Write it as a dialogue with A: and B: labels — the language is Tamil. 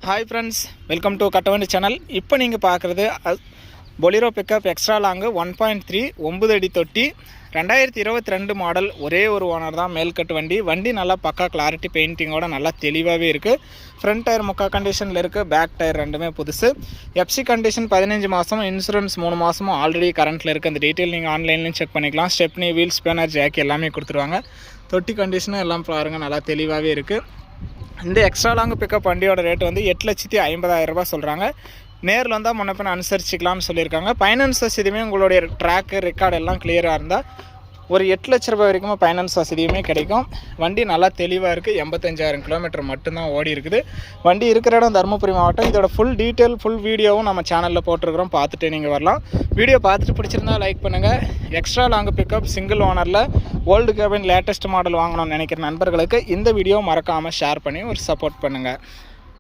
A: Hi friends, welcome to Kattavandi channel. இப்போ நீங்கள் பார்க்குறது பொலிரோ பிக்கப் எக்ஸ்ட்ரா லாங்கு 1.3 9 அடி தொட்டி 2022 மாடல். ஒரே ஒரு ஓனர் தான், மேல்கட்டு வண்டி. வண்டி நல்லா பக்கா கிளாரிட்டி பெயிண்டிங்கோட நல்லா தெளிவாகவே இருக்குது. ஃப்ரண்ட் டயர் முக்கா கண்டிஷனில் இருக்குது, பேக் டயர் ரெண்டுமே புதுசு. எஃப்சி கண்டிஷன் 15 மாதமும், இன்சூரன்ஸ் 3 மாதமும் ஆல்ரெடி கரண்ட்டில் இருக்குது. அந்த டீட்டெயில் நீங்கள் ஆன்லைன்லையும் செக் பண்ணிக்கலாம். ஸ்டெப்னி, வீல் ஸ்பேனர், ஜாக்கி எல்லாமே கொடுத்துருவாங்க. தொட்டி கண்டிஷனும் எல்லாம் பாருங்கள், நல்லா தெளிவாகவே இருக்குது. இந்த எக்ஸ்ட்ரா லாங் பிக்கப் வண்டியோட ரேட்டு வந்து 8,50,000 ரூபாய் சொல்கிறாங்க. நேரில் வந்தால் முன்னப்பின் அனுசரிச்சிக்கலாம்னு சொல்லியிருக்காங்க. ஃபைனான்ஸ் வசதியுமே உங்களுடைய ட்ராக்கு ரெக்கார்டு எல்லாம் கிளியராக இருந்தால் ஒரு 8 லட்ச ரூபாய் வரைக்கும் ஃபைனான்ஸ் வசதியுமே கிடைக்கும். வண்டி நல்லா தெளிவாக இருக்குது. 85,000 கிலோமீட்டர் மட்டும்தான் ஓடி இருக்குது. வண்டி இருக்கிற இடம் தருமபுரி மாவட்டம். இதோட ஃபுல் டீட்டெயில் ஃபுல் வீடியோவும் நம்ம சேனலில் போட்டிருக்கிறோம், பார்த்துட்டு நீங்கள் வரலாம். வீடியோ பார்த்துட்டு பிடிச்சிருந்தா லைக் பண்ணுங்கள். எக்ஸ்ட்ரா லாங் பிக்கப் சிங்கிள் ஓனரில் ஓல்டு கேபின் லேட்டஸ்ட் மாடல் வாங்கணும்னு நினைக்கிற நண்பர்களுக்கு இந்த வீடியோ மறக்காமல் ஷேர் பண்ணி ஒரு சப்போர்ட் பண்ணுங்கள்.